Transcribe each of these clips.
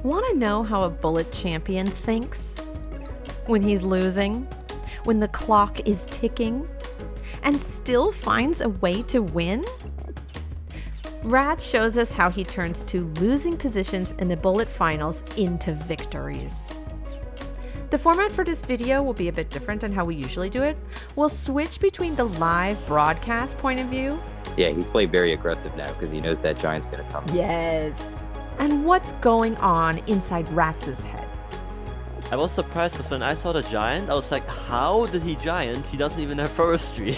Want to know how a bullet champion thinks? When he's losing, when the clock is ticking, and still finds a way to win? Ratz shows us how he turns two losing positions in the bullet finals into victories. The format for this video will be a bit different than how we usually do it. We'll switch between the live broadcast point of view. Yeah, he's playing very aggressive now because he knows that giant's going to come. Yes. And what's going on inside Ratz's head. I was surprised because when I saw the giant, I was like, how did he giant? He doesn't even have forestry.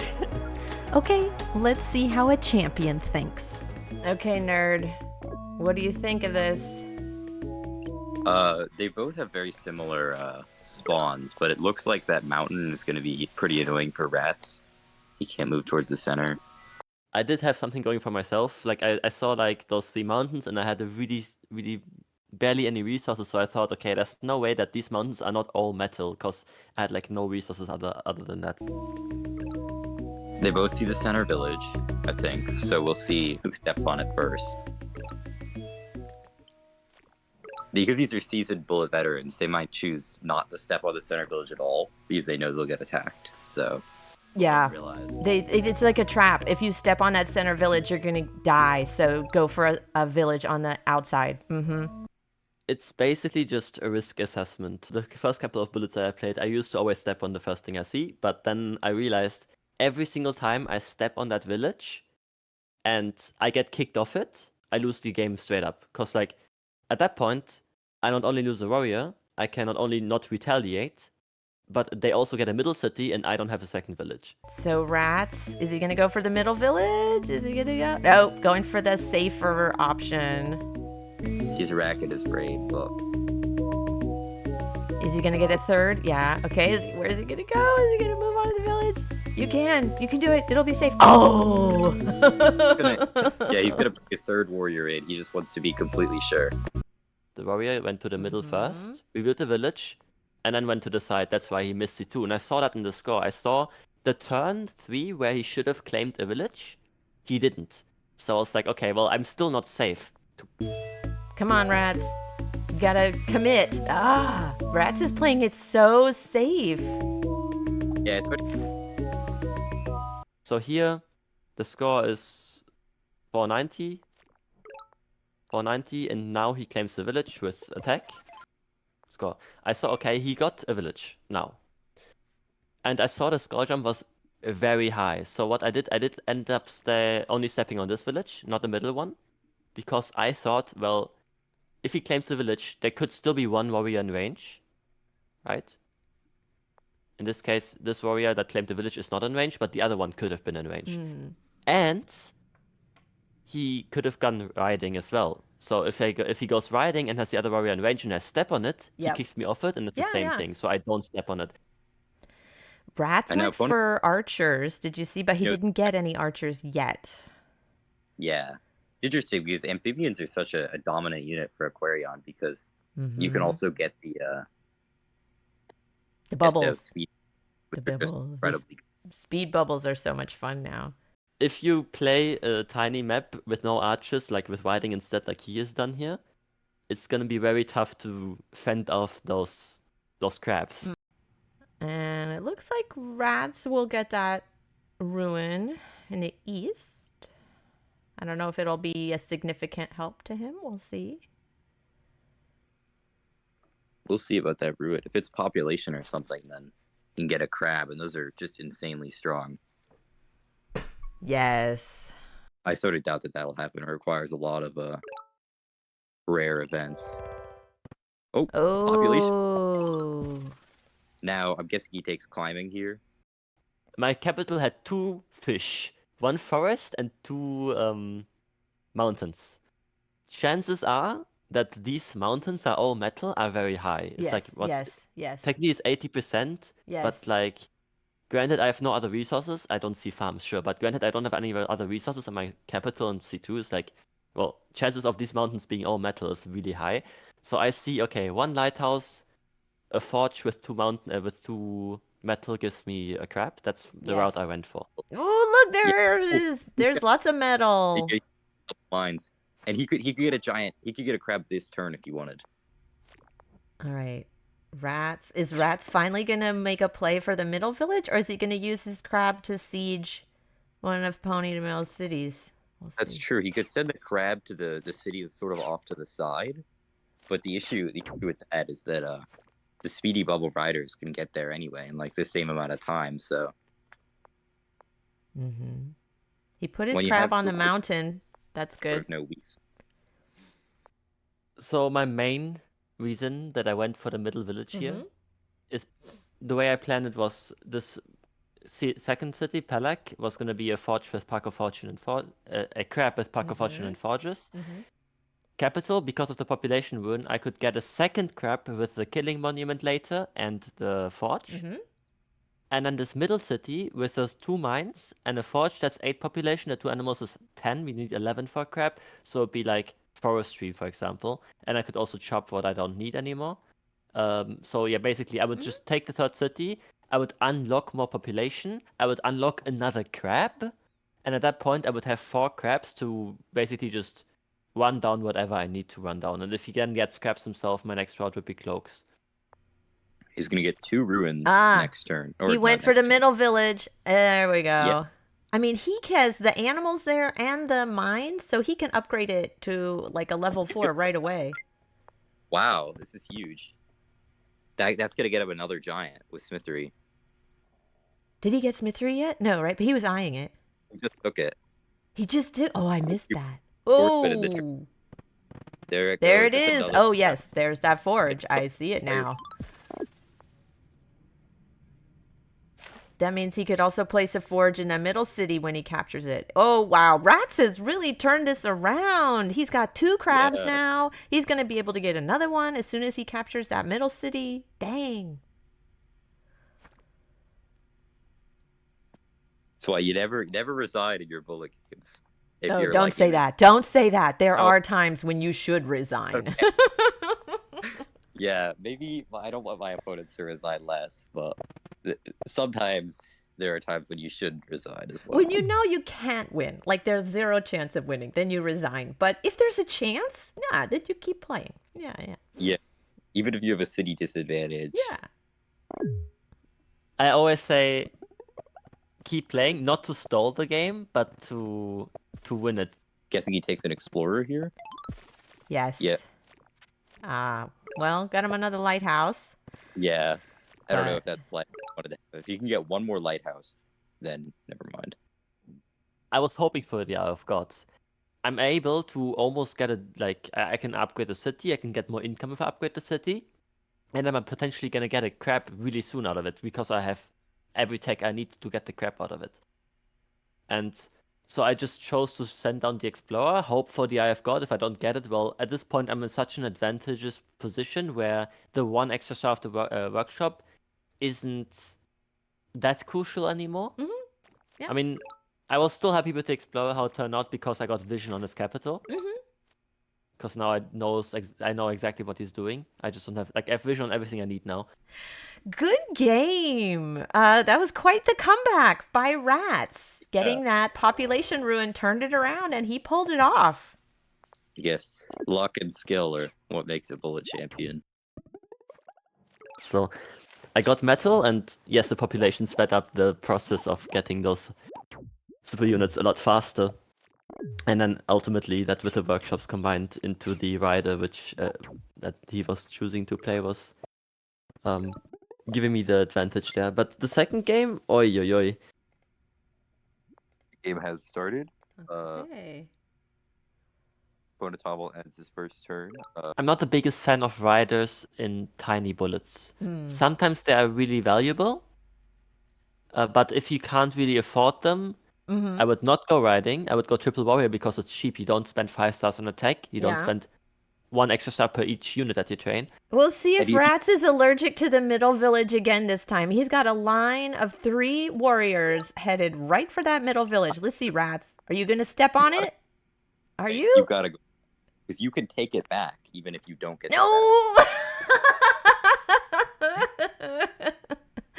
Okay, let's see how a champion thinks. Okay, nerd. What do you think of this? They both have very similar spawns, but it looks like that mountain is going to be pretty annoying for Ratz. He can't move towards the center. I did have something going for myself. Like I saw like those 3 mountains and I had really barely any resources, so I thought, okay, there's no way that these mountains are not all metal, because I had like no resources other than that. They both see the center village, I think, so we'll see who steps on it first. Because these are seasoned bullet veterans, they might choose not to step on the center village at all, because they know they'll get attacked, so... Yeah, it's like a trap. If you step on that center village, you're gonna die, so go for a village on the outside. It's basically just a risk assessment. The first couple of bullets that I played, I used to always step on the first thing I see, but then I realized every single time I step on that village and I get kicked off it, I lose the game straight up. Because like, at that point, I not only lose a warrior, I can not only not retaliate, but they also get a middle city and I don't have a second village. So Ratz, is he gonna go for the middle village? Is he gonna go? Nope, going for the safer option. He's racking his brain, but... Is he gonna get a third? Yeah, okay, where is he gonna go? Is he gonna move on to the village? You can do it, it'll be safe. Oh! he's gonna put his third warrior in, he just wants to be completely sure. The warrior went to the middle first, revealed the village, and then went to the side. That's why he missed C2. And I saw that in the score. I saw the turn 3 where he should have claimed a village. He didn't. So I was like, okay, well, I'm still not safe. Come on, Ratz. You gotta commit. Ratz is playing it so safe. Yeah, So here, the score is 490. 490, and now he claims the village with attack. Score. I saw, okay, he got a village now. And I saw the score jump was very high. So what I did end up only stepping on this village, not the middle one. Because I thought, well, if he claims the village, there could still be one warrior in range. Right? In this case, this warrior that claimed the village is not in range, but the other one could have been in range. And he could have gone riding as well. So if he goes riding and has the other warrior in range and I step on it, he kicks me off it, and it's the same thing. So I don't step on it. Ratz went for archers, did you see? But he didn't get any archers yet. Yeah. Interesting, because amphibians are such a dominant unit for Aquarion, because you can also get the bubbles. Speed. The bubbles. Speed bubbles are so much fun now. If you play a tiny map with no archers, like with riding instead, like he has done here, it's gonna be very tough to fend off those crabs. And it looks like Ratz will get that ruin in the east. I don't know if it'll be a significant help to him. We'll see. We'll see about that ruin. If it's population or something, then you can get a crab, and those are just insanely strong. Yes. I sort of doubt that that'll happen. It requires a lot of rare events. Population. Now, I'm guessing he takes climbing here. My capital had 2 fish. 1 forest and 2 mountains. Chances are that these mountains are all metal are very high. It's like what? Yes. Technically, it's 80%. Yes. But like, granted, I have no other resources. I don't see farms, sure. But granted, I don't have any other resources, and my capital in C2 is like, well, chances of these mountains being all metal is really high. So I see, okay, 1 lighthouse, a forge with 2 metal gives me a crab. That's the route I went for. Oh, look, there's lots of metal. Mines. And he could get a giant. He could get a crab this turn if he wanted. All right. Ratz. Is Ratz finally going to make a play for the middle village, or is he going to use his crab to siege one of Ponytail's cities? We'll That's see. true. He could send a crab to the city that's sort of off to the side, but the issue with that is that the speedy bubble riders can get there anyway in like the same amount of time. So Mm-hmm. He put his when you crab have on the sort mountain. That's good. of no weeks. So my main reason that I went for the middle village here Mhm. is the way I planned it was this second city, Pelak, was going to be a forge with Park of Fortune and a crab with Park of Fortune and Forges. Mhm. Capital, because of the population rune, I could get a second crab with the killing monument later and the forge. Mhm. And then this middle city with those 2 mines and a forge, that's 8 population. The 2 animals is 10. We need 11 for a crab. So it'd be like forestry, for example. And I could also chop what I don't need anymore. So yeah, basically I would just take the third city. I would unlock more population. I would unlock another crab. And at that point, I would have 4 crabs to basically just run down whatever I need to run down. And if he then gets crabs himself, my next route would be cloaks. He's gonna get 2 ruins Ah, next turn. He not went for next the turn. middle village. There we go. Yeah. I mean, he has the animals there and the mines, so he can upgrade it to like a level 4 right away. Wow, this is huge. That's gonna get him another giant with Smithery. Did he get Smithery yet? No, right? But he was eyeing it. He just took it. He just did. Oh, I missed that. Sportsman in the Oh, There it there goes. it That's is. another Oh, crab. yes. There's that forge. I see it now. That means he could also place a forge in the middle city when he captures it. Oh, wow. Ratz has really turned this around. He's got 2 crabs Yeah. now. He's going to be able to get another one as soon as he captures that middle city. Dang. That's why you never resign in your bullet games. If Oh, you're don't like say in it. that. Don't say that. There Oh. are times when you should resign. Yeah, maybe I don't want my opponents to resign less, but sometimes there are times when you should resign as well. When you know you can't win, like there's 0 chance of winning, then you resign. But if there's a chance, nah, then you keep playing. Yeah, yeah. Yeah, even if you have a city disadvantage. Yeah. I always say keep playing, not to stall the game, but to win it. Guessing he takes an explorer here. Yes. Yeah. Well, got him another lighthouse. Yeah, I don't know if But- that's like if you can get one more lighthouse, then never mind. I was hoping for the Eye of Gods. I'm able to almost get a, like, I can upgrade the city, I can get more income if I upgrade the city, and then I'm potentially gonna get a crab really soon out of it, because I have every tech I need to get the crab out of it. And so I just chose to send down the Explorer, hope for the Eye of God. If I don't get it, well, at this point I'm in such an advantageous position where the 1 extra star of the workshop isn't that crucial anymore. Mhm. Yeah. I mean, I was still happy with the Explorer, how it turned out, because I got vision on his capital. Mhm. Because now I know exactly what he's doing. I just don't have, like, I have vision on everything I need now. Good game. That was quite the comeback by Ratz. Getting that population ruin turned it around, and he pulled it off. Yes, luck and skill are what makes a bullet champion. So I got metal, and yes, the population sped up the process of getting those super units a lot faster. And then ultimately, that with the workshops combined into the rider, which that he was choosing to play, was giving me the advantage there. But the second game, oi oi oi. Game has started. Okay. Polytopia ends his first turn. I'm not the biggest fan of riders in tiny bullets. Hmm. Sometimes they are really valuable, but if you can't really afford them, Mhm. I would not go riding. I would go triple warrior because it's cheap. You don't spend 5 stars on attack. You don't Yeah. spend 1 extra star per each unit that you train. We'll see if And if you- Ratz is allergic to the middle village again this time. He's got a line of 3 warriors headed right for that middle village. Let's see, Ratz. Are you going to step on it? Are you? You gotta go because you can take it back even if you don't get. No!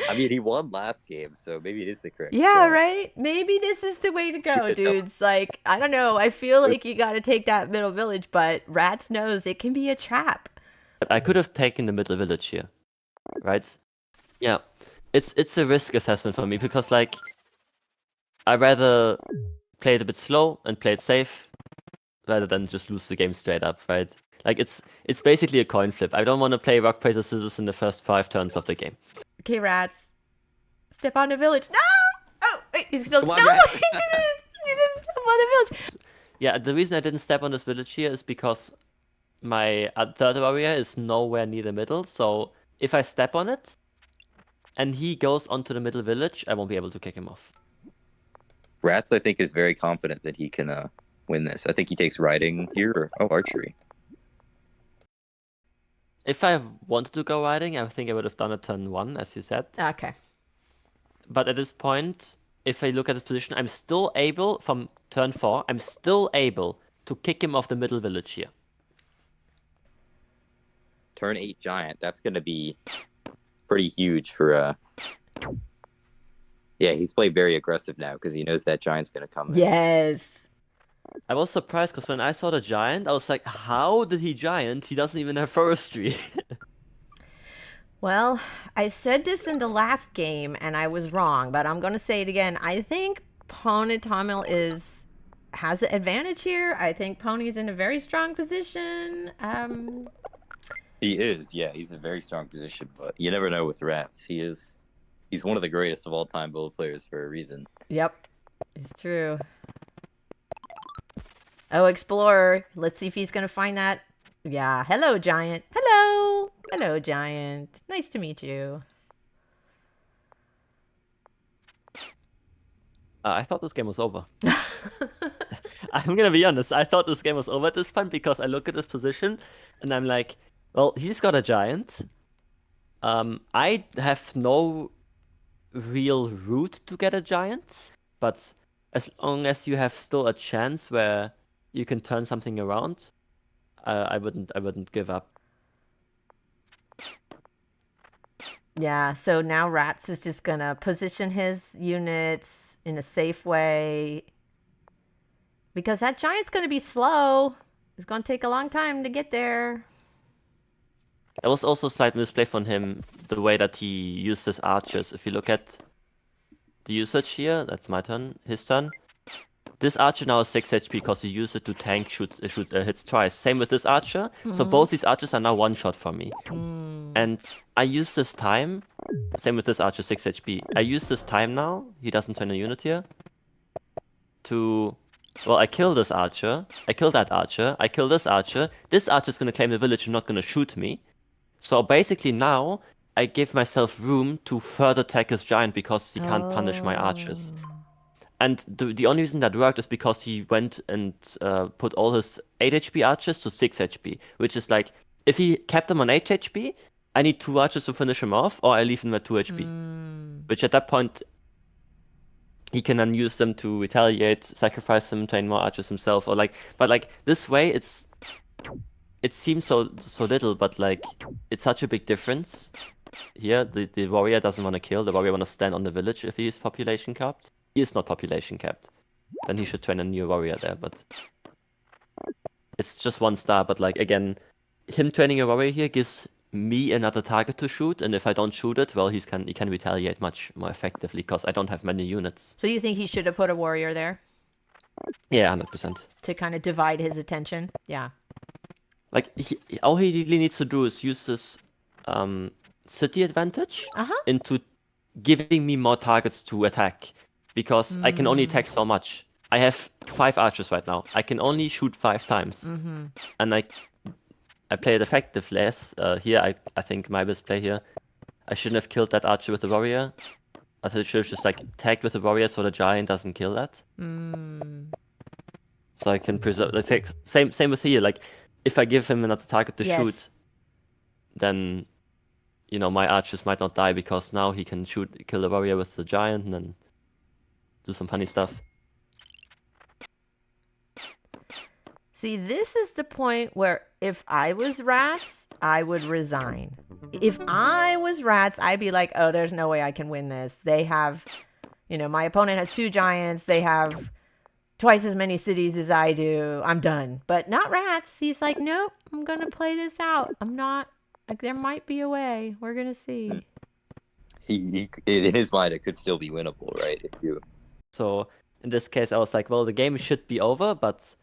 I mean, he won last game, so maybe it is the correct. Yeah, spot. right? Maybe this is the way to go, could help. dudes. Like, I don't know. I feel like you got to take that middle village, but Ratz knows it can be a trap. I could have taken the middle village here, right? Yeah, it's a risk assessment for me because like I rather play it a bit slow and play it safe rather than just lose the game straight up, right? Like it's basically a coin flip. I don't want to play rock paper scissors in the first 5 turns of the game. Okay, Ratz. Step on the village. No! Oh, wait, he's still... Come No, on, he Ratz. didn't step on the village. Yeah, the reason I didn't step on this village here is because my third warrior is nowhere near the middle, so if I step on it and he goes onto the middle village, I won't be able to kick him off. Ratz, I think, is very confident that he can win this. I think he takes riding here or archery. If I wanted to go riding, I think I would have done it turn 1, as you said. Okay. But at this point, if I look at his position, I'm still able, from turn 4, I'm still able to kick him off the middle village here. Turn 8 giant. That's going to be pretty huge for... Yeah, he's played very aggressive now because he knows that giant's going to come in. Yes. I was surprised because when I saw the giant, I was like, how did he giant? He doesn't even have forestry. Well, I said this in the last game and I was wrong, but I'm going to say it again. I think Pony Tamil has the advantage here. I think Pony's in a very strong position. He is, yeah. He's in a very strong position, but you never know with Ratz. He's one of the greatest of all time Bullet players for a reason. Yep, it's true. Oh, Explorer. Let's see if he's going to find that. Yeah. Hello, Giant. Hello. Hello, Giant. Nice to meet you. I thought this game was over. I'm gonna be honest, I thought this game was over at this point because I look at his position and I'm like, well, he's got a giant. I have no real route to get a giant, but as long as you have still a chance where you can turn something around, I wouldn't give up. Yeah, so now Ratz is just gonna position his units in a safe way. Because that giant's gonna be slow. It's gonna take a long time to get there. There was also a slight misplay from him, the way that he used his archers. If you look at the usage here, that's my turn, his turn. This archer now is 6 HP because he used it to tank hits twice. Same with this archer. So both these archers are now one shot for me. And I use this time, same with this archer, 6 HP. I use this time now, he doesn't turn a unit here, to, well, I kill this archer, I kill that archer, I kill this archer. This archer's gonna claim the village and not gonna shoot me. So basically now, I give myself room to further attack his giant because he can't punish my archers. And the only reason that worked is because he went and put all his 8 HP archers to 6 HP, which is like, if he kept them on 8 HP, I need 2 archers to finish him off, or I leave him at 2 HP. Which at that point, he can then use them to retaliate, sacrifice them, train more archers himself, or like, but like this way, it seems so little, but like it's such a big difference. Here, the warrior doesn't want to kill. The warrior want to stand on the village if he is population capped. He is not population capped. Then he should train a new warrior there, but it's just 1 star. But like again, him training a warrior here gives me another target to shoot, and if I don't shoot it, well, he can retaliate much more effectively because I don't have many units. So you think he should have put a warrior there? Yeah, 100%. To kind of divide his attention? Yeah. Like, all he really needs to do is use this city advantage into giving me more targets to attack. Because I can only attack so much. I have 5 archers right now. I can only shoot 5 times. And I play it effective less. Here, I think my best play here. I shouldn't have killed that archer with the warrior. I should have just like tagged with the warrior so the giant doesn't kill that. So I can preserve. Like, same with here. Like, if I give him another target to shoot, then you know my archers might not die because now he can kill the warrior with the giant and then do some funny stuff. See, this is the point where if I was Ratz, I would resign. If I was Ratz, I'd be like, oh, there's no way I can win this. They have, my opponent has 2 giants. They have twice as many cities as I do. I'm done. But not Ratz. He's like, nope, I'm going to play this out. I'm not. Like, there might be a way. We're going to see. He in his mind, it could still be winnable, right? If you... So in this case, I was like, well, the game should be over, but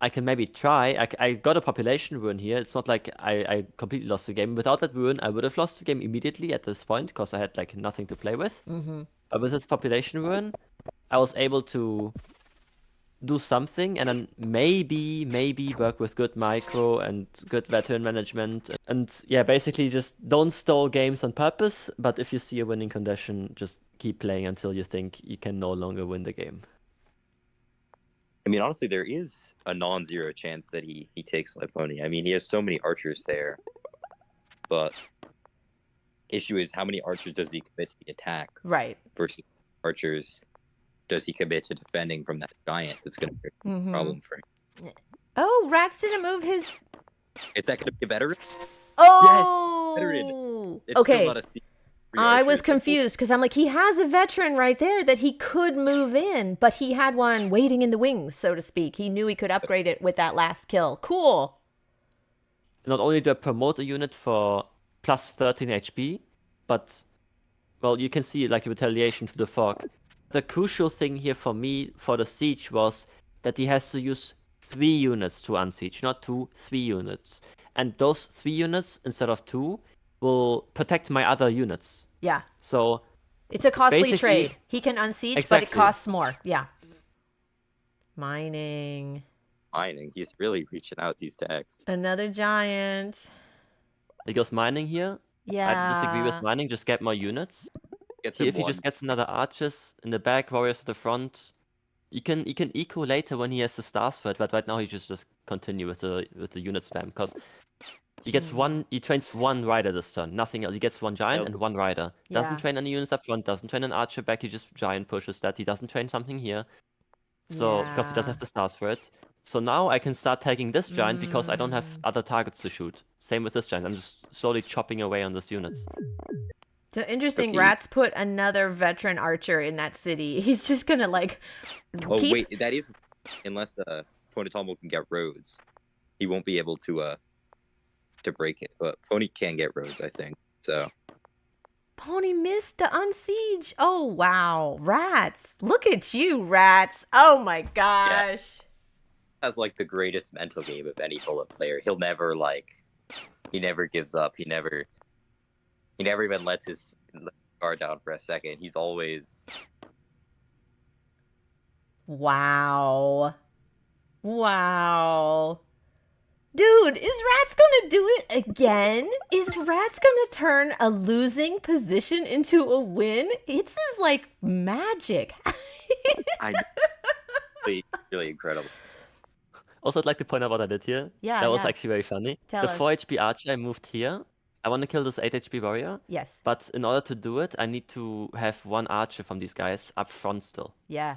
I can maybe try. I got a population ruin here. It's not like I completely lost the game. Without that ruin, I would have lost the game immediately at this point because I had like nothing to play with. Mm-hmm. But with this population ruin, I was able to do something and then maybe work with good micro and good veteran management. And yeah, basically just don't stall games on purpose. But if you see a winning condition, just keep playing until you think you can no longer win the game. I mean, honestly, there is a non-zero chance that he takes Light Pony. I mean, he has so many archers there, but issue is how many archers does he commit to the attack? Right. Versus archers does he commit to defending from that giant? That's going to be a problem for him. Oh, Ratz didn't move his. Is that going to be a veteran? Oh, yes, veteran. It's okay. still not a C. I was confused because I'm like, he has a veteran right there that he could move in, but he had one waiting in the wings, so to speak. He knew he could upgrade it with that last kill. Cool. Not only do I promote a unit for plus 13 HP, but, well, you can see like the retaliation to the fog. The crucial thing here for me for the siege was that he has to use 3 units to unsiege, not 2, 3 units. And those 3 units instead of 2 will protect my other units. Yeah. So it's a costly trade. He can unsiege, exactly. but it costs more. Yeah. Mining. He's really reaching out these decks. Another giant. He goes mining here. Yeah. I disagree with mining. Just get more units. If he just gets another archers in the back, warriors at the front, you can eco later when he has the stars for it. But right now he just continue with the unit spam because he gets he trains 1 rider this turn, nothing else. He gets 1 giant and 1 rider. Doesn't train any units up front, doesn't train an archer back, he just giant pushes that. He doesn't train something here. So because he doesn't have the stars for it. So now I can start taking this giant because I don't have other targets to shoot. Same with this giant. I'm just slowly chopping away on these units. So interesting, Ratz put another veteran archer in that city. He's just gonna like wait, that is unless Ponytombo can get roads. He won't be able to break it, but Pony can get roads, I think. So Pony missed the unsiege. Oh wow, Ratz! Look at you, Ratz! Oh my gosh. Yeah. Has like the greatest mental game of any bullet player. He'll never he never gives up. He never even lets his guard down for a second. He's always. Wow. Dude, is Ratz gonna do it again? Is Ratz gonna turn a losing position into a win? This is like magic. Really incredible. Also, I'd like to point out what I did here. Yeah, that was actually very funny. Tell the us. 4 HP archer I moved here. I want to kill this 8 HP warrior. Yes. But in order to do it, I need to have 1 archer from these guys up front still. Yeah.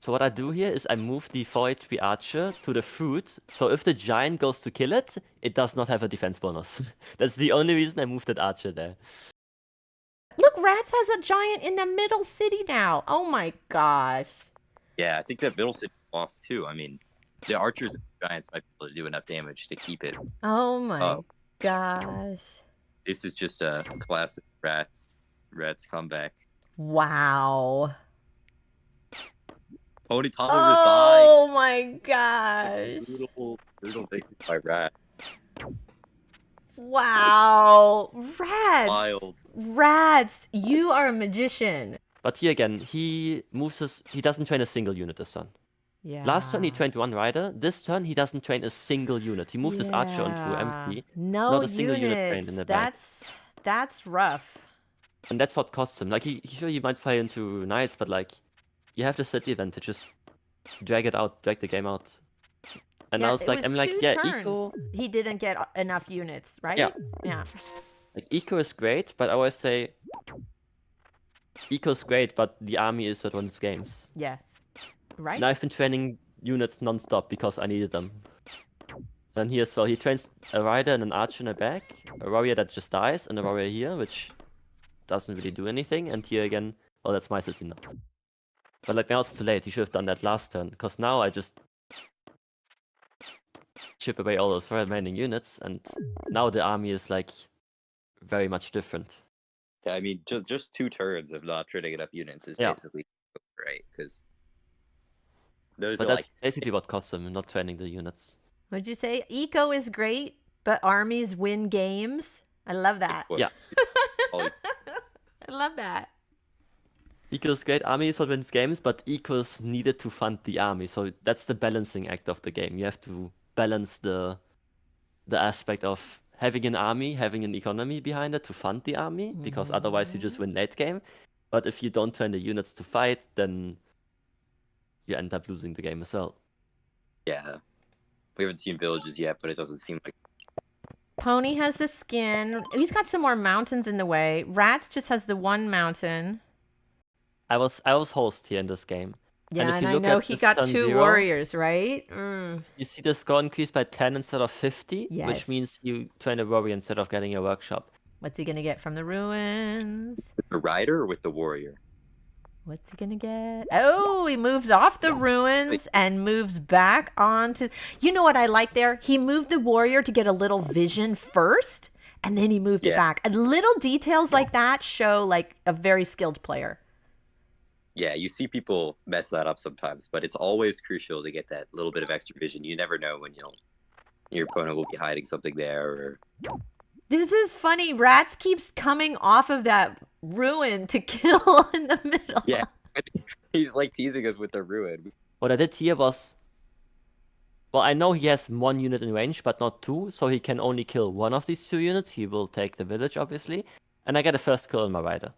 So what I do here is I move the 4 HP archer to the fruit. So if the giant goes to kill it, it does not have a defense bonus. That's the only reason I moved that archer there. Look, Ratz has a giant in the middle city now. Oh my gosh. Yeah, I think that middle city lost too. I mean, the archers and the giants might be able to do enough damage to keep it. Oh my gosh. This is just a classic Ratz comeback. Wow. Ponytombo just died. Oh my gosh. Brutal victory by Ratz. Wow. Ratz. Wild. Ratz, you are a magician. But here again, he doesn't train a single unit this turn. Yeah. Last turn he trained 1 rider. This turn he doesn't train a single unit. He moved his archer onto empty. No not a single unit trained in the back. That's rough. And that's what costs him. Like he might play into knights, but like you have the city event to just drag the game out. And I was like, eco. He didn't get enough units, right? Yeah. Like eco is great, but I always say eco is great, but the army is what wins games. Yes. Right. And I've been training units non-stop because I needed them. And here as well, he trains a rider and an archer in the back, a warrior that just dies, and a warrior here, which doesn't really do anything. And here again, well, that's my city now. But like now it's too late. He should have done that last turn, because now I just chip away all those remaining units, and now the army is like very much different. Yeah, I mean, just 2 turns of not turning enough units is Yeah. basically right, because those But are that's like basically what costs him, not training the units. What'd you say? Eco is great, but armies win games. I love that. Yeah. all- I love that. Eco's great, army is what wins games, but Eco's needed to fund the army. So that's the balancing act of the game. You have to balance the aspect of having an army, having an economy behind it to fund the army, because otherwise you just win late game. But if you don't train the units to fight, then you end up losing the game as well. Yeah, we haven't seen villages yet, but it doesn't seem like. Pony has the skin. He's got some more mountains in the way. Ratz just has the one mountain. I was host here in this game. Yeah, if and you I look know at he this got turn 2 0, warriors, right? You see the score increase by 10 instead of 50, Yes. which means you train a warrior instead of getting a workshop. What's he gonna get from the ruins? With the rider or with the warrior? What's he gonna get? Oh, he moves off the ruins and moves back onto. You know what I like there? He moved the warrior to get a little vision first, and then he moved it back. And little details like that show like a very skilled player. Yeah, you see people mess that up sometimes, but it's always crucial to get that little bit of extra vision. You never know when your opponent will be hiding something there. Or... This is funny. Ratz keeps coming off of that ruin to kill in the middle. Yeah, he's like teasing us with the ruin. What I did here was, well, I know he has 1 unit in range, but not 2, so he can only kill 1 of these 2 units. He will take the village, obviously, and I get a first kill on my rider,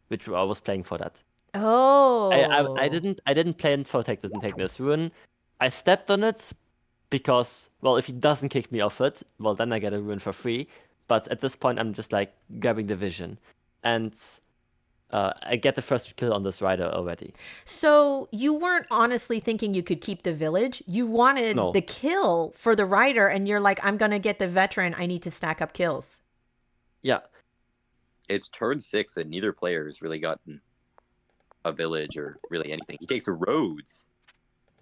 which I was playing for that. Oh. I didn't plan for take this ruin. I stepped on it because, well, if he doesn't kick me off it, well, then I get a ruin for free. But at this point, I'm just like grabbing the vision, and I get the first kill on this rider already. So you weren't honestly thinking you could keep the village. You wanted the kill for the rider, and you're like, I'm gonna get the veteran. I need to stack up kills. Yeah. It's turn 6, and neither player has really gotten a village or really anything. He takes roads.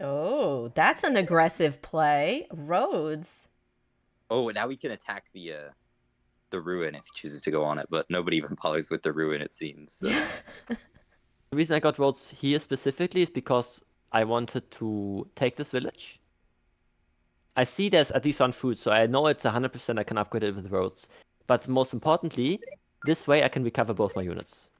Oh, that's an aggressive play. Roads. Oh, and now he can attack the ruin if he chooses to go on it, but nobody even bothers with the ruin, it seems. So. The reason I got roads here specifically is because I wanted to take this village. I see there's at least 1 food, so I know it's 100% I can upgrade it with roads. But most importantly, this way I can recover both my units.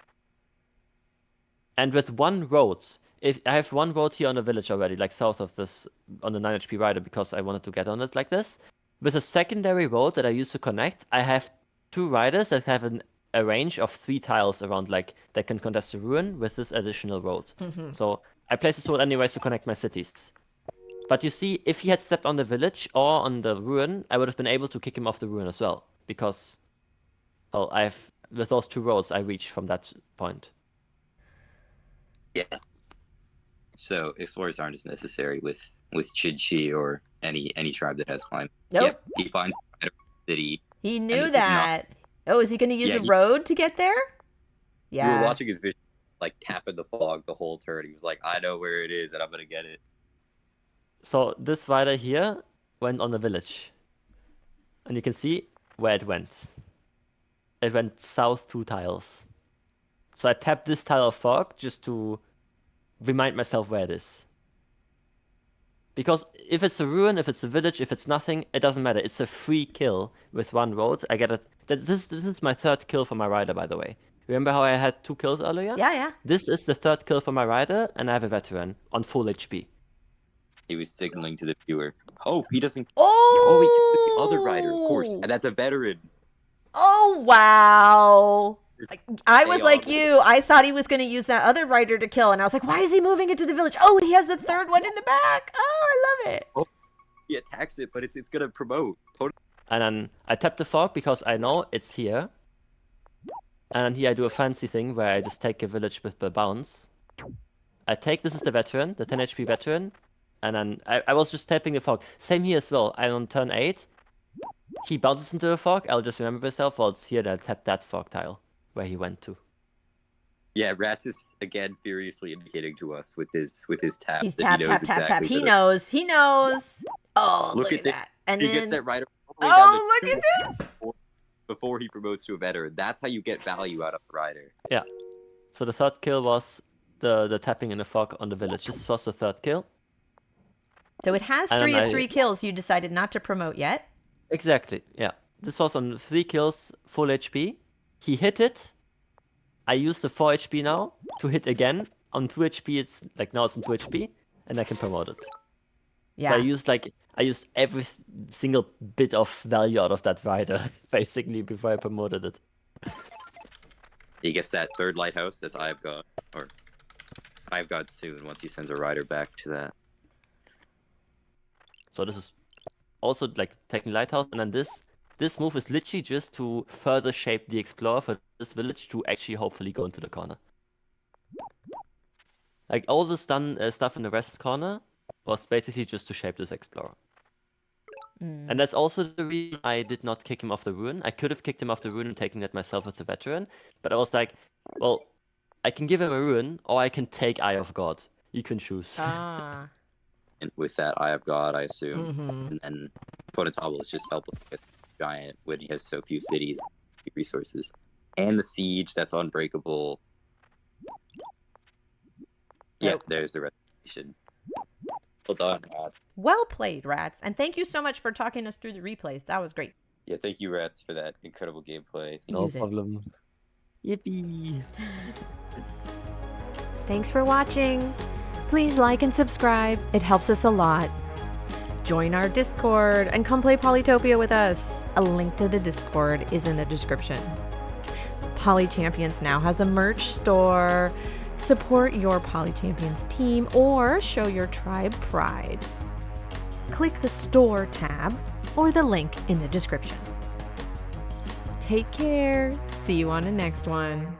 And with 1 road, if I have 1 road here on the village already, like south of this, on the 9 HP rider, because I wanted to get on it like this. With a secondary road that I use to connect, I have 2 riders that have a range of 3 tiles around, like, that can contest the ruin with this additional road. So I place this road anyways to connect my cities. But you see, if he had stepped on the village or on the ruin, I would have been able to kick him off the ruin as well. Because, well, with those 2 roads, I reach from that point. Yeah. So explorers aren't as necessary with Chidchi or any tribe that has climb. Nope. Yep, he finds a city. He knew that. Oh, is he going to use a road to get there? Yeah. We were watching his vision, like tapping the fog the whole turn. He was like, I know where it is and I'm going to get it. So this rider here went on the village. And you can see where it went. It went south 2 tiles. So I tapped this tile of fog just to remind myself where it is. Because if it's a ruin, if it's a village, if it's nothing, it doesn't matter. It's a free kill with 1 road. I get it. This is my 3rd kill for my rider, by the way. Remember how I had 2 kills earlier? Yeah. This is the 3rd kill for my rider, and I have a veteran on full HP. He was signaling to the viewer. Oh, he doesn't. Oh, he killed the other rider, of course. And that's a veteran. Oh, wow. I was like you. I thought he was going to use that other rider to kill. And I was like, why is he moving into the village? Oh, he has the 3rd one in the back. Oh, I love it. Oh, he attacks it, but it's going to promote. And then I tap the fog because I know it's here. And here I do a fancy thing where I just take a village with the bounce. This is the veteran, the 10 HP veteran. And then I was just tapping the fog. Same here as well. I'm on turn 8. He bounces into the fog. I'll just remember myself. Well, it's here that I tap that fog tile where he went to. Yeah, Ratz is again furiously indicating to us with his tap. He's that tap, he tap, knows tap, tap. exactly He that- knows. He knows. Oh, Look look at at this. that. And He then, gets that rider all the way down oh, to look at this. before he promotes to a veteran. That's how you get value out of the rider. Yeah. So the third kill was the tapping in the fog on the village. This was the third kill. So it has And 3 then of 3 kills. You decided not to promote yet. Exactly, yeah. This was on 3 kills, full HP. He hit it. I used the 4 HP now to hit again. On 2 HP, it's like now it's on 2 HP, and I can promote it. Yeah. So I used every single bit of value out of that rider, basically, before I promoted it. He gets that third lighthouse. That's I've got, or I've got soon once he sends a rider back to that. So this is also like taking Lighthouse, and then this move is literally just to further shape the Explorer for this village to actually hopefully go into the corner. Like all the stuff in the West corner was basically just to shape this Explorer. And that's also the reason I did not kick him off the ruin. I could have kicked him off the ruin and taken that myself as a veteran, but I was like, well, I can give him a ruin, or I can take Eye of God. You can choose. Ah. And with that Eye of God, I assume. Mm-hmm. And then Polytopia is just helpless with Giant when he has so few cities, resources. And the siege that's unbreakable. Yeah, Nope. there's the reputation. Well done, Rats. Well played, Rats. And thank you so much for talking us through the replays. That was great. Yeah, thank you, Rats, for that incredible gameplay. No Use it. problem. Yippee! Thanks for watching. Please like and subscribe. It helps us a lot. Join our Discord and come play Polytopia with us. A link to the Discord is in the description. Poly Champions now has a merch store. Support your Poly Champions team or show your tribe pride. Click the store tab or the link in the description. Take care. See you on the next one.